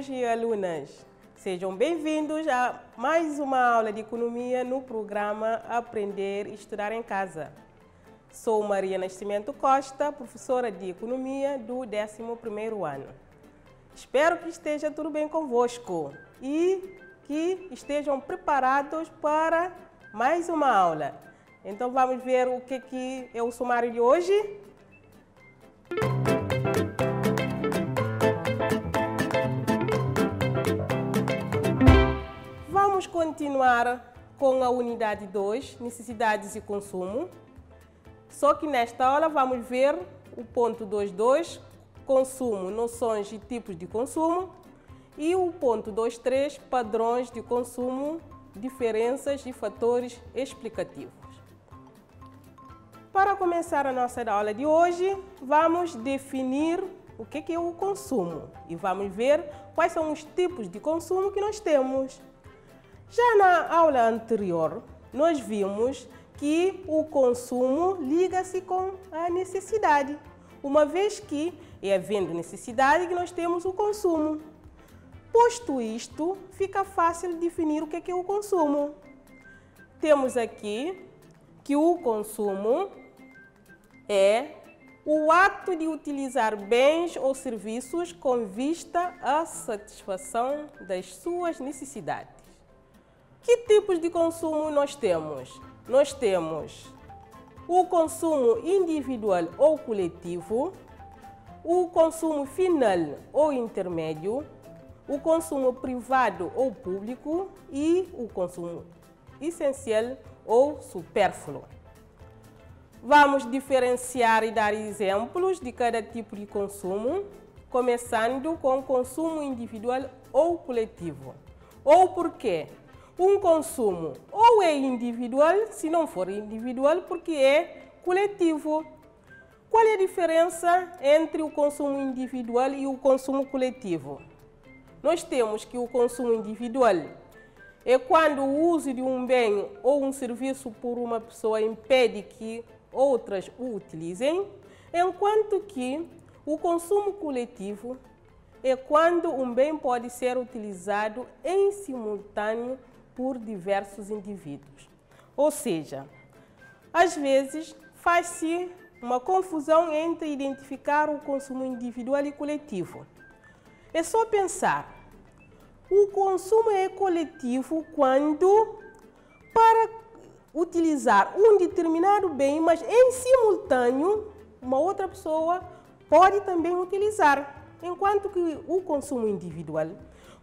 alunos e alunas. Sejam bem-vindos a mais uma aula de economia no programa Aprender e Estudar em Casa. Sou Maria Nascimento Costa, professora de economia do 11º ano. Espero que esteja tudo bem convosco e que estejam preparados para mais uma aula. Então vamos ver o que é o sumário de hoje. Vamos continuar com a unidade 2, necessidades e consumo. Só que nesta aula vamos ver o ponto 2.2, consumo, noções e tipos de consumo, e o ponto 2.3, padrões de consumo, diferenças e fatores explicativos. Para começar a nossa aula de hoje, vamos definir o que é o consumo e vamos ver quais são os tipos de consumo que nós temos. Já na aula anterior, nós vimos que o consumo liga-se com a necessidade, uma vez que é havendo necessidade que nós temos o consumo. Posto isto, fica fácil definir o que é o consumo. Temos aqui que o consumo é o ato de utilizar bens ou serviços com vista à satisfação das suas necessidades. Que tipos de consumo nós temos? Nós temos o consumo individual ou coletivo, o consumo final ou intermédio, o consumo privado ou público e o consumo essencial ou supérfluo. Vamos diferenciar e dar exemplos de cada tipo de consumo, começando com o consumo individual ou coletivo. Ou por quê? Um consumo ou é individual, se não for individual, porque é coletivo. Qual é a diferença entre o consumo individual e o consumo coletivo? Nós temos que o consumo individual é quando o uso de um bem ou um serviço por uma pessoa impede que outras o utilizem, enquanto que o consumo coletivo é quando um bem pode ser utilizado em simultâneo por diversos indivíduos. Ou seja, às vezes faz-se uma confusão entre identificar o consumo individual e coletivo. É só pensar, o consumo é coletivo quando, para utilizar um determinado bem, mas em simultâneo, uma outra pessoa pode também utilizar, enquanto que o consumo individual,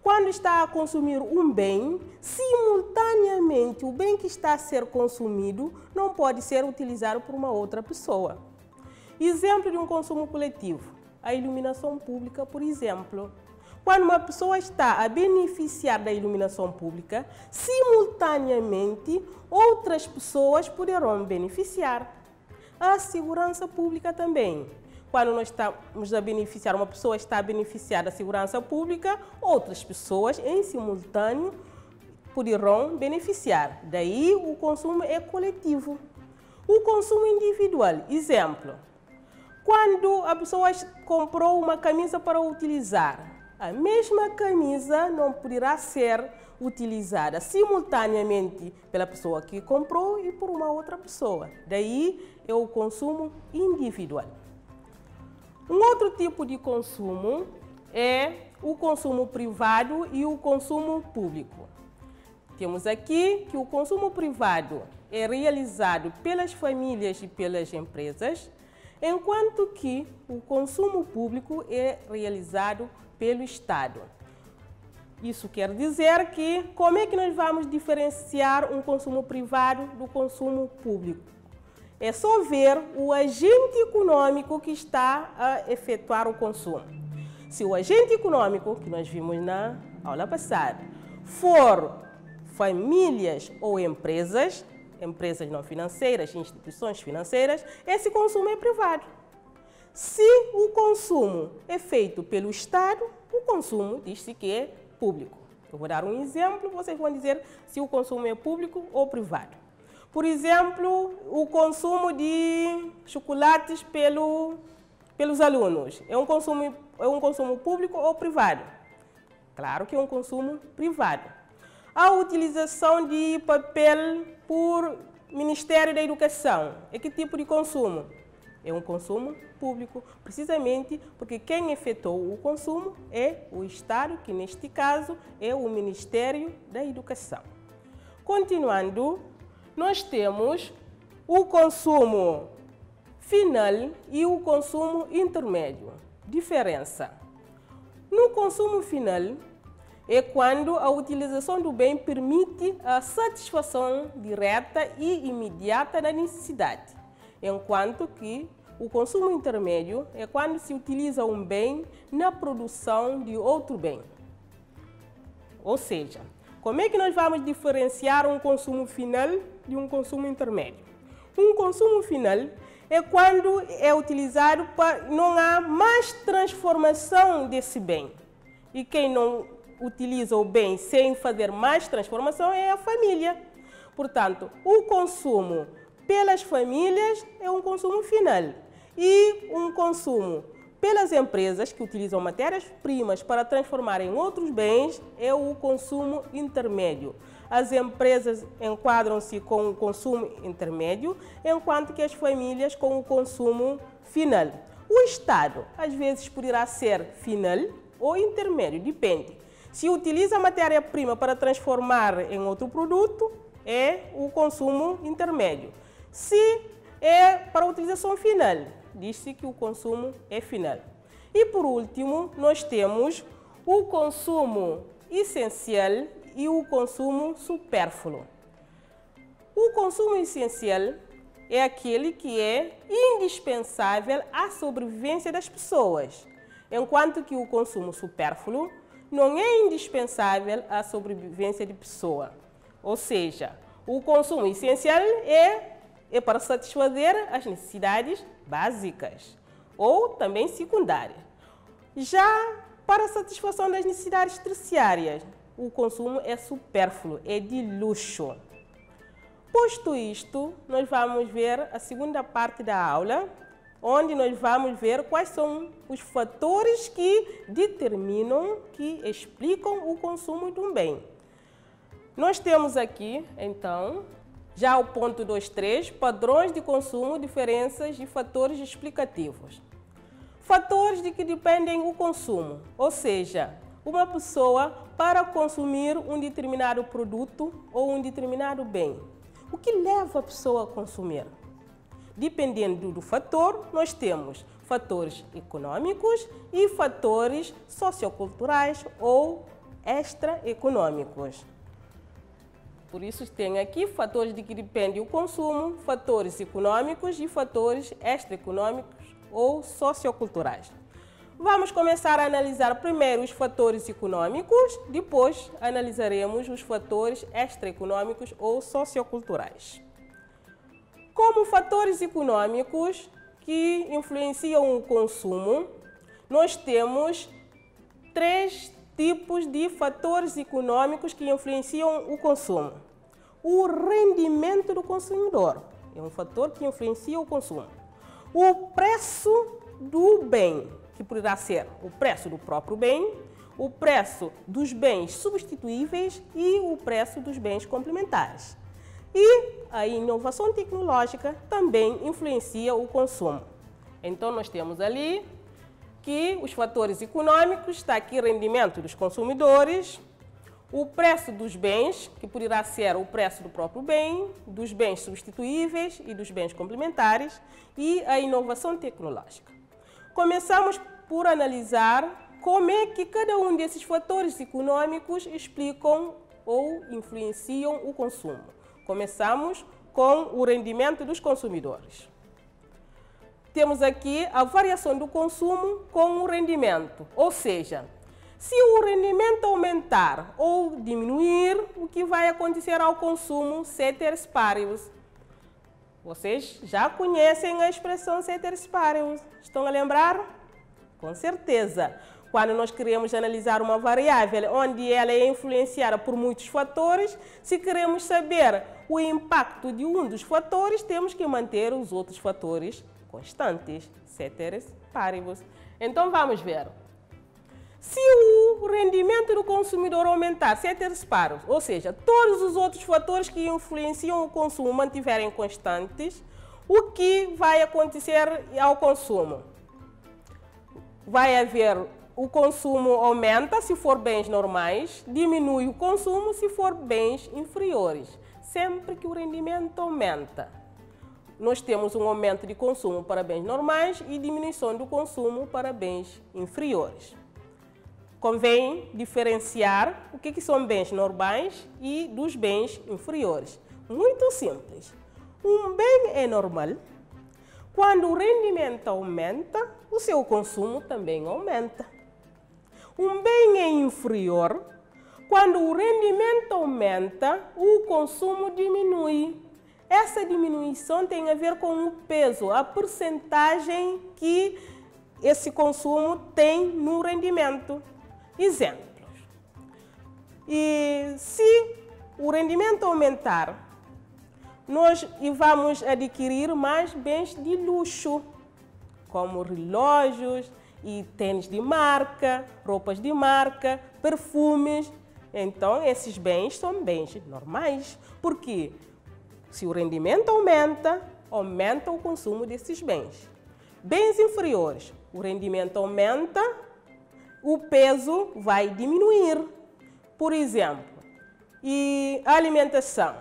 quando está a consumir um bem, simultaneamente o bem que está a ser consumido não pode ser utilizado por uma outra pessoa. Exemplo de um consumo coletivo, a iluminação pública, por exemplo. Quando uma pessoa está a beneficiar da iluminação pública, simultaneamente outras pessoas poderão beneficiar. A segurança pública também. Quando nós estamos a beneficiar, uma pessoa está a beneficiar da segurança pública, outras pessoas em simultâneo poderão beneficiar. Daí o consumo é coletivo. O consumo individual, exemplo, quando a pessoa comprou uma camisa para utilizar, a mesma camisa não poderá ser utilizada simultaneamente pela pessoa que comprou e por uma outra pessoa. Daí é o consumo individual. Um outro tipo de consumo é o consumo privado e o consumo público. Temos aqui que o consumo privado é realizado pelas famílias e pelas empresas, enquanto que o consumo público é realizado pelo Estado. Isso quer dizer que como é que nós vamos diferenciar um consumo privado do consumo público? É só ver o agente econômico que está a efetuar o consumo. Se o agente econômico, que nós vimos na aula passada, for famílias ou empresas, empresas não financeiras, instituições financeiras, esse consumo é privado. Se o consumo é feito pelo Estado, o consumo diz-se que é público. Eu vou dar um exemplo, vocês vão dizer se o consumo é público ou privado. Por exemplo, o consumo de chocolates pelos alunos. É um consumo público ou privado? Claro que é um consumo privado. A utilização de papel por Ministério da Educação. É que tipo de consumo? É um consumo público, precisamente porque quem efetuou o consumo é o Estado, que neste caso é o Ministério da Educação. Continuando, nós temos o consumo final e o consumo intermédio. Diferença. No consumo final, é quando a utilização do bem permite a satisfação direta e imediata da necessidade, enquanto que o consumo intermédio é quando se utiliza um bem na produção de outro bem. Ou seja, como é que nós vamos diferenciar um consumo final de um consumo intermédio? Um consumo final é quando é utilizado para não há mais transformação desse bem. E quem não utiliza o bem sem fazer mais transformação é a família. Portanto, o consumo pelas famílias é um consumo final. E um consumo pelas empresas que utilizam matérias-primas para transformar em outros bens é o consumo intermédio. As empresas enquadram-se com o consumo intermédio, enquanto que as famílias com o consumo final. O Estado, às vezes, poderá ser final ou intermédio, depende. Se utiliza a matéria-prima para transformar em outro produto, é o consumo intermédio. Se é para utilização final, diz-se que o consumo é final. E por último, nós temos o consumo essencial e o consumo supérfluo. O consumo essencial é aquele que é indispensável à sobrevivência das pessoas, enquanto que o consumo supérfluo não é indispensável à sobrevivência de pessoa. Ou seja, o consumo essencial é para satisfazer as necessidades básicas ou também secundárias. Já para a satisfação das necessidades terciárias, o consumo é supérfluo, é de luxo. Posto isto, nós vamos ver a segunda parte da aula, onde nós vamos ver quais são os fatores que determinam, que explicam o consumo de um bem. Nós temos aqui, então, já o ponto 2.3, padrões de consumo, diferenças e fatores explicativos. Fatores de que dependem o consumo, ou seja, uma pessoa para consumir um determinado produto ou um determinado bem. O que leva a pessoa a consumir? Dependendo do fator, nós temos fatores econômicos e fatores socioculturais ou extraeconômicos. Por isso tem aqui fatores de que depende o consumo, fatores econômicos e fatores extraeconômicos ou socioculturais. Vamos começar a analisar primeiro os fatores econômicos, depois analisaremos os fatores extraeconômicos ou socioculturais. Como fatores econômicos que influenciam o consumo, nós temos 3 tipos de fatores econômicos que influenciam o consumo. O rendimento do consumidor é um fator que influencia o consumo. O preço do bem, que poderá ser o preço do próprio bem, o preço dos bens substituíveis e o preço dos bens complementares. E a inovação tecnológica também influencia o consumo. Então, nós temos ali que os fatores econômicos, está aqui rendimento dos consumidores, o preço dos bens, que poderá ser o preço do próprio bem, dos bens substituíveis e dos bens complementares, e a inovação tecnológica. Começamos por analisar como é que cada um desses fatores econômicos explicam ou influenciam o consumo. Começamos com o rendimento dos consumidores. Temos aqui a variação do consumo com o rendimento, ou seja, se o rendimento aumentar ou diminuir, o que vai acontecer ao consumo ceteris paribus? Vocês já conhecem a expressão ceteris paribus, estão a lembrar? Com certeza. Quando nós queremos analisar uma variável onde ela é influenciada por muitos fatores, se queremos saber o impacto de um dos fatores, temos que manter os outros fatores constantes, ceteris paribus. Então vamos ver. Se o o rendimento do consumidor aumentar, ceteris paribus, ou seja, todos os outros fatores que influenciam o consumo mantiverem constantes, o que vai acontecer ao consumo? Vai haver o consumo aumenta se for bens normais, diminui o consumo se for bens inferiores. Sempre que o rendimento aumenta, nós temos um aumento de consumo para bens normais e diminuição do consumo para bens inferiores. Convém diferenciar o que são bens normais e dos bens inferiores. Muito simples. Um bem é normal. Quando o rendimento aumenta, o seu consumo também aumenta. Um bem é inferior. Quando o rendimento aumenta, o consumo diminui. Essa diminuição tem a ver com o peso, a percentagem que esse consumo tem no rendimento. Exemplos. E se o rendimento aumentar, nós vamos adquirir mais bens de luxo, como relógios e tênis de marca, roupas de marca, perfumes. Então, esses bens são bens normais. Por quê? Se o rendimento aumenta, aumenta o consumo desses bens. Bens inferiores, o rendimento aumenta, o peso vai diminuir. Por exemplo, e a alimentação.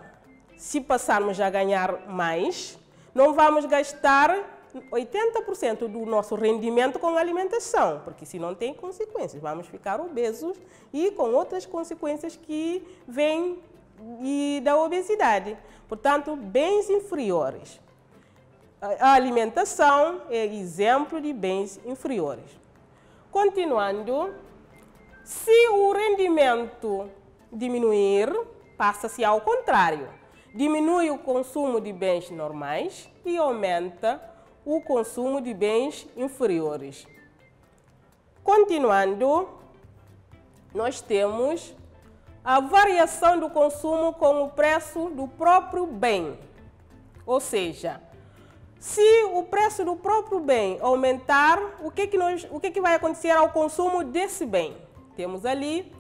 Se passarmos a ganhar mais, não vamos gastar 80% do nosso rendimento com alimentação, porque senão tem consequências. Vamos ficar obesos e com outras consequências que vêm da obesidade. Portanto, bens inferiores. A alimentação é exemplo de bens inferiores. Continuando, se o rendimento diminuir, passa-se ao contrário. Diminui o consumo de bens normais e aumenta o consumo de bens inferiores. Continuando, nós temos a variação do consumo com o preço do próprio bem. Ou seja, se o preço do próprio bem aumentar, o que vai acontecer ao consumo desse bem? Temos ali,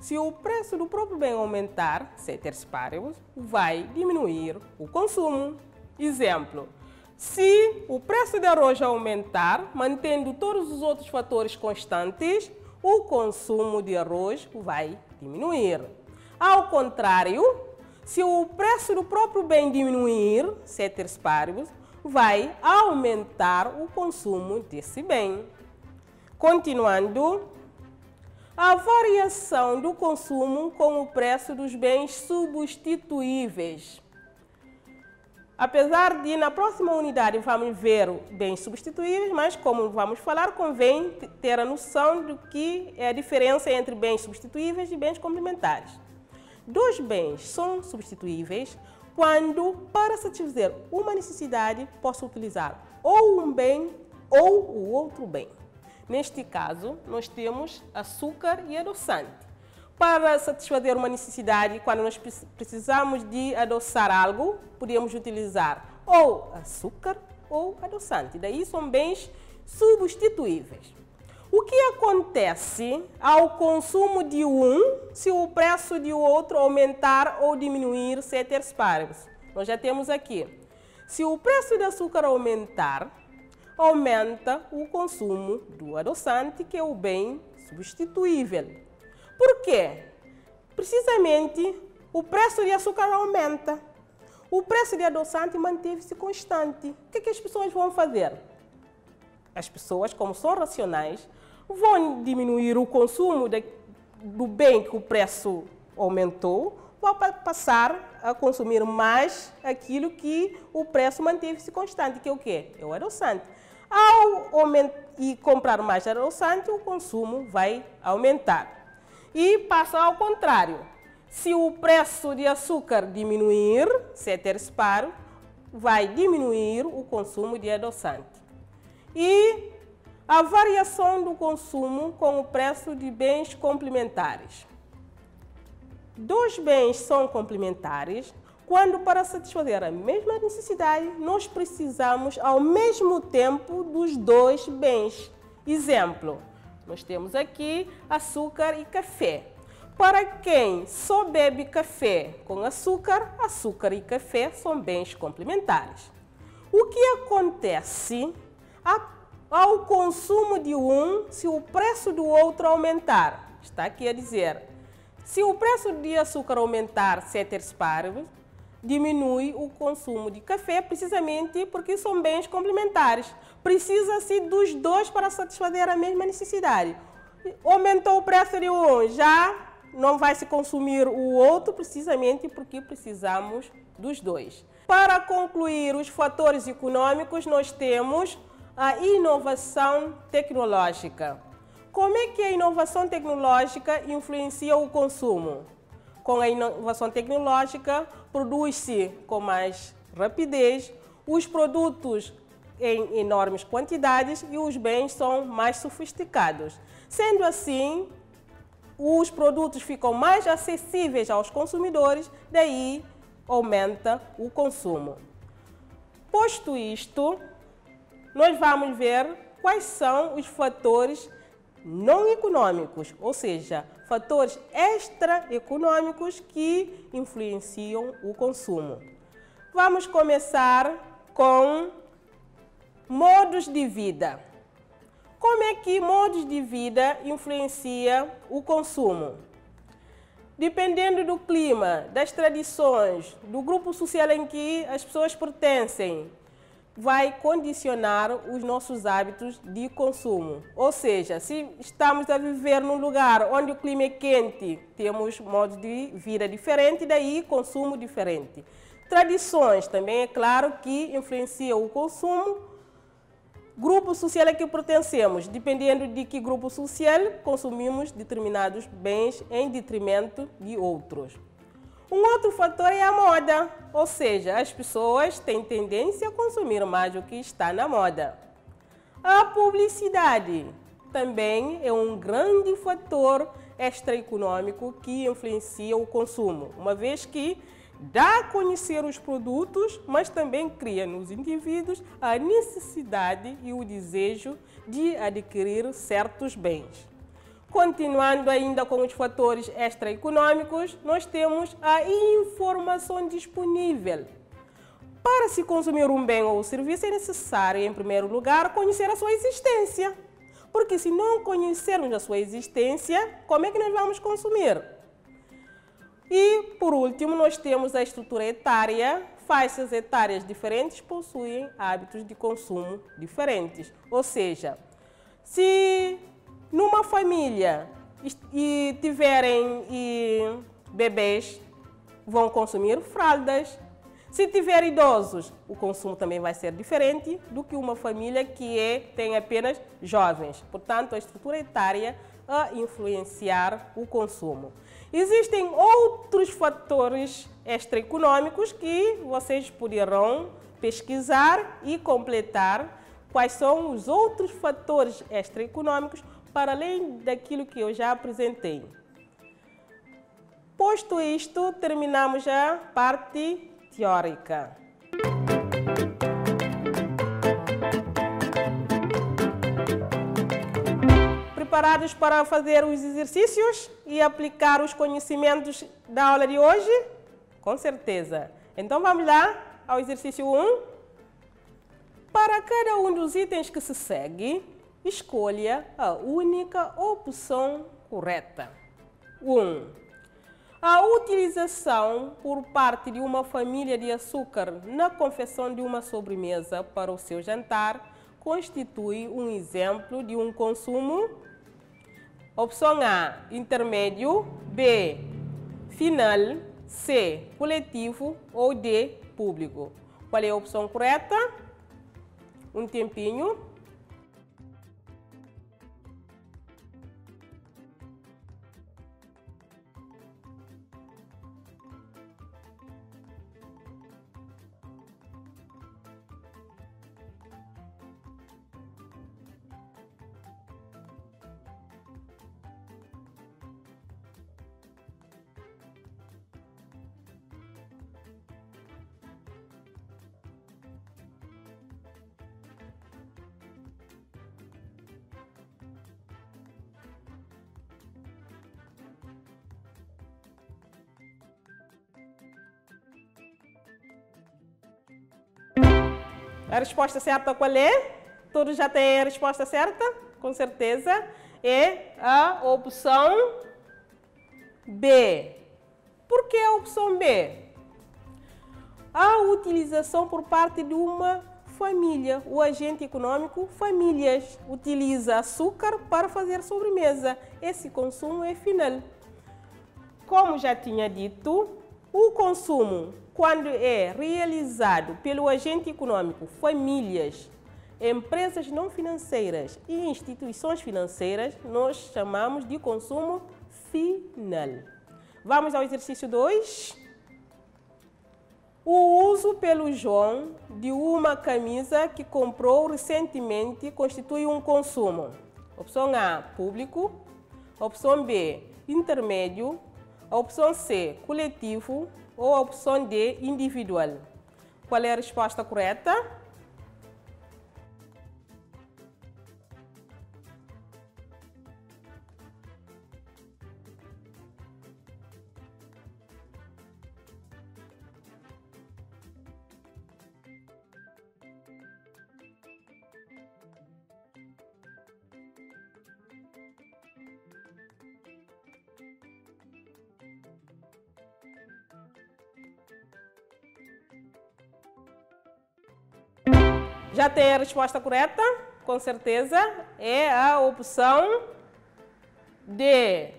se o preço do próprio bem aumentar, ceteris paribus, vai diminuir o consumo. Exemplo, se o preço de arroz aumentar, mantendo todos os outros fatores constantes, o consumo de arroz vai diminuir. Ao contrário, se o preço do próprio bem diminuir, ceteris paribus, vai aumentar o consumo desse bem. Continuando, a variação do consumo com o preço dos bens substituíveis. Apesar de na próxima unidade vamos ver bens substituíveis, mas como vamos falar, convém ter a noção do que é a diferença entre bens substituíveis e bens complementares. Dois bens são substituíveis quando, para satisfazer uma necessidade, posso utilizar ou um bem ou o outro bem. Neste caso, nós temos açúcar e adoçante. Para satisfazer uma necessidade, quando nós precisamos de adoçar algo, podemos utilizar ou açúcar ou adoçante. Daí são bens substituíveis. O que acontece ao consumo de um se o preço de outro aumentar ou diminuir, ceteris paribus? Nós já temos aqui. Se o preço do açúcar aumentar, aumenta o consumo do adoçante, que é o bem substituível. Por quê? Precisamente o preço de açúcar aumenta. O preço de adoçante manteve-se constante. O que as pessoas vão fazer? As pessoas, como são racionais, vão diminuir o consumo do bem que o preço aumentou, vão passar a consumir mais aquilo que o preço manteve-se constante, que é o quê? É o adoçante. Ao comprar mais adoçante, o consumo vai aumentar. E passa ao contrário. Se o preço de açúcar diminuir, ceteris paribus, vai diminuir o consumo de adoçante. E a variação do consumo com o preço de bens complementares. Dois bens são complementares quando, para satisfazer a mesma necessidade, nós precisamos ao mesmo tempo dos dois bens. Exemplo, Nós temos aqui açúcar e café. Para quem só bebe café com açúcar, açúcar e café são bens complementares. O que acontece ao consumo de um se o preço do outro aumentar? Está aqui a dizer, se o preço de açúcar aumentar ceteris paribus, diminui o consumo de café precisamente porque são bens complementares. Precisa-se dos dois para satisfazer a mesma necessidade. Aumentou o preço de um, já não vai se consumir o outro precisamente porque precisamos dos dois. Para concluir os fatores econômicos, nós temos a inovação tecnológica. Como é que a inovação tecnológica influencia o consumo? Com a inovação tecnológica, produz-se com mais rapidez, os produtos em enormes quantidades e os bens são mais sofisticados. Sendo assim, os produtos ficam mais acessíveis aos consumidores, daí aumenta o consumo. Posto isto, nós vamos ver quais são os fatores não econômicos, ou seja, fatores extraeconômicos que influenciam o consumo. Vamos começar com modos de vida. Como é que modos de vida influenciam o consumo? Dependendo do clima, das tradições, do grupo social em que as pessoas pertencem, vai condicionar os nossos hábitos de consumo. Ou seja, se estamos a viver num lugar onde o clima é quente, temos modos de vida diferentes, daí consumo diferente. Tradições também, é claro, que influenciam o consumo. Grupo social a que pertencemos, dependendo de que grupo social, consumimos determinados bens em detrimento de outros. Um outro fator é a moda, ou seja, as pessoas têm tendência a consumir mais o que está na moda. A publicidade também é um grande fator extraeconômico que influencia o consumo, uma vez que dá a conhecer os produtos, mas também cria nos indivíduos a necessidade e o desejo de adquirir certos bens. Continuando ainda com os fatores extraeconômicos, nós temos a informação disponível. Para se consumir um bem ou serviço é necessário, em primeiro lugar, conhecer a sua existência. Porque se não conhecermos a sua existência, como é que nós vamos consumir? E, por último, nós temos a estrutura etária. Faixas etárias diferentes possuem hábitos de consumo diferentes. Ou seja, se numa família e tiverem bebês, vão consumir fraldas. Se tiver idosos, o consumo também vai ser diferente do que uma família que tem apenas jovens. Portanto, a estrutura etária a influenciar o consumo. Existem outros fatores extraeconômicos que vocês poderão pesquisar e completar quais são os outros fatores extraeconômicos para além daquilo que eu já apresentei. Posto isto, terminamos a parte teórica. Preparados para fazer os exercícios e aplicar os conhecimentos da aula de hoje? Com certeza. Então vamos lá ao exercício 1. Para cada um dos itens que se segue, escolha a única opção correta. 1. A utilização por parte de uma família de açúcar na confecção de uma sobremesa para o seu jantar constitui um exemplo de um consumo. Opção A, intermédio, B, final, C, coletivo ou D, público. Qual é a opção correta? Um tempinho. A resposta certa qual é? Todos já têm a resposta certa? Com certeza. É a opção B. Por que a opção B? A utilização por parte de uma família. O agente econômico, famílias, utiliza açúcar para fazer sobremesa. Esse consumo é final. Como já tinha dito, o consumo, quando é realizado pelo agente econômico, famílias, empresas não financeiras e instituições financeiras, nós chamamos de consumo final. Vamos ao exercício 2. O uso pelo João de uma camisa que comprou recentemente constitui um consumo. Opção A, público. Opção B, intermédio. Opção C, coletivo. Ou a opção D, individual. Qual é a resposta correta? Já tem a resposta correta? Com certeza. É a opção D.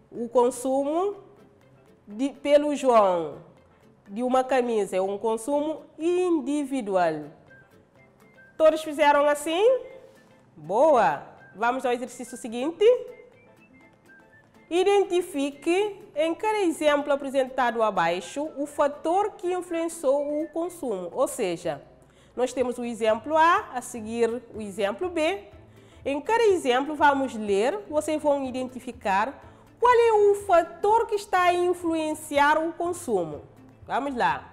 O consumo pelo João de uma camisa é um consumo individual. Todos fizeram assim? Boa! Vamos ao exercício seguinte. Identifique em cada exemplo apresentado abaixo o fator que influenciou o consumo, ou seja, nós temos o exemplo A seguir o exemplo B. Em cada exemplo, vamos ler, vocês vão identificar qual é o fator que está a influenciar o consumo. Vamos lá.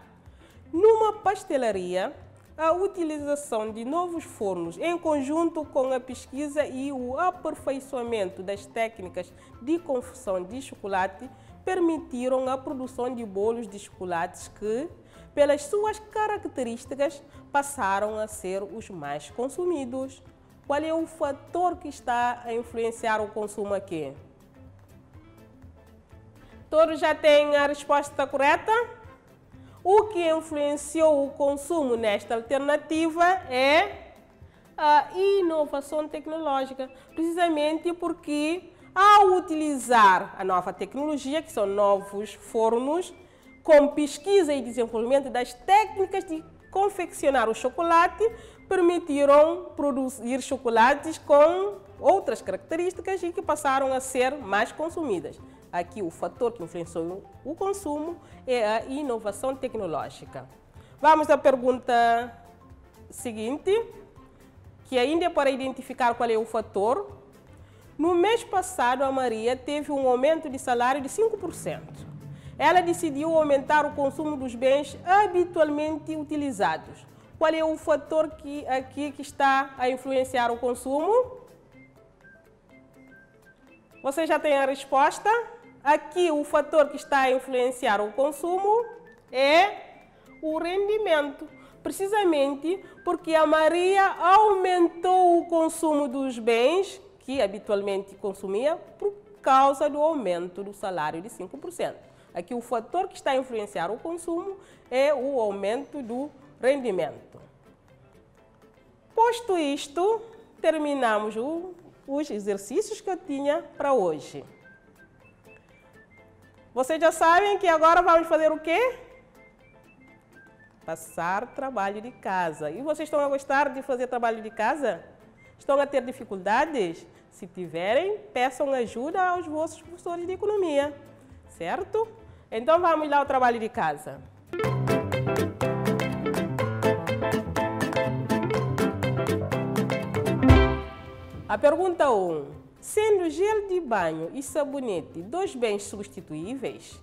Numa pastelaria, a utilização de novos fornos, em conjunto com a pesquisa e o aperfeiçoamento das técnicas de confecção de chocolate, permitiram a produção de bolos de chocolates que, pelas suas características, passaram a ser os mais consumidos. Qual é o fator que está a influenciar o consumo aqui? Todos já têm a resposta correta? O que influenciou o consumo nesta alternativa é a inovação tecnológica, precisamente porque, ao utilizar a nova tecnologia, que são novos fornos, com pesquisa e desenvolvimento das técnicas de confeccionar o chocolate, permitiram produzir chocolates com outras características e que passaram a ser mais consumidas. Aqui o fator que influenciou o consumo é a inovação tecnológica. Vamos à pergunta seguinte, que ainda é para identificar qual é o fator. No mês passado, a Maria teve um aumento de salário de 5%. Ela decidiu aumentar o consumo dos bens habitualmente utilizados. Qual é o fator que está a influenciar o consumo? Você já tem a resposta? Aqui o fator que está a influenciar o consumo é o rendimento. Precisamente porque a Maria aumentou o consumo dos bens que habitualmente consumia por causa do aumento do salário de 5%. Aqui o fator que está a influenciar o consumo é o aumento do rendimento. Posto isto, terminamos os exercícios que eu tinha para hoje. Vocês já sabem que agora vamos fazer o quê? Passar trabalho de casa. E vocês estão a gostar de fazer trabalho de casa? Estão a ter dificuldades? Se tiverem, peçam ajuda aos vossos professores de economia, certo? Então vamos lá ao trabalho de casa. A pergunta 1. Sendo gel de banho e sabonete dois bens substituíveis,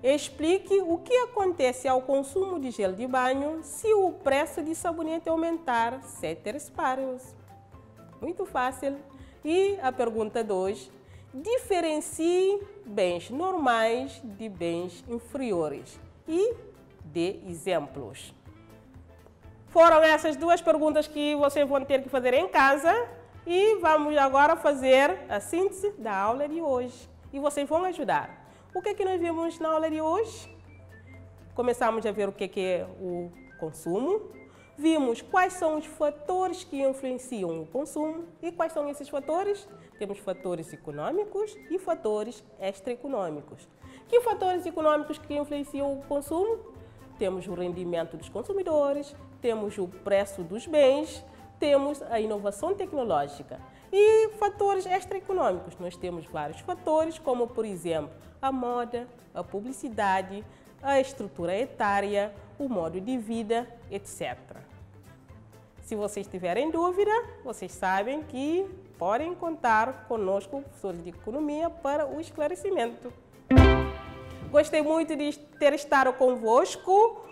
explique o que acontece ao consumo de gel de banho se o preço de sabonete aumentar ceteris paribus. Muito fácil. E a pergunta 2. Diferencie bens normais de bens inferiores e dê exemplos. Foram essas duas perguntas que vocês vão ter que fazer em casa e vamos agora fazer a síntese da aula de hoje. E vocês vão ajudar. O que é que nós vimos na aula de hoje? Começamos a ver o que é o consumo. Vimos quais são os fatores que influenciam o consumo. E quais são esses fatores? Temos fatores econômicos e fatores extraeconômicos. Que fatores econômicos que influenciam o consumo? Temos o rendimento dos consumidores, temos o preço dos bens, temos a inovação tecnológica. E fatores extraeconômicos, nós temos vários fatores, como por exemplo, a moda, a publicidade, a estrutura etária, o modo de vida, etc. Se vocês tiverem dúvida, vocês sabem que podem contar conosco, professores de economia, para o esclarecimento. Gostei muito de ter estado convosco.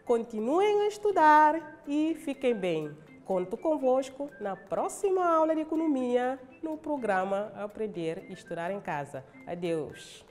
Continuem a estudar e fiquem bem. Conto convosco na próxima aula de economia no programa Aprender e Estudar em Casa. Adeus!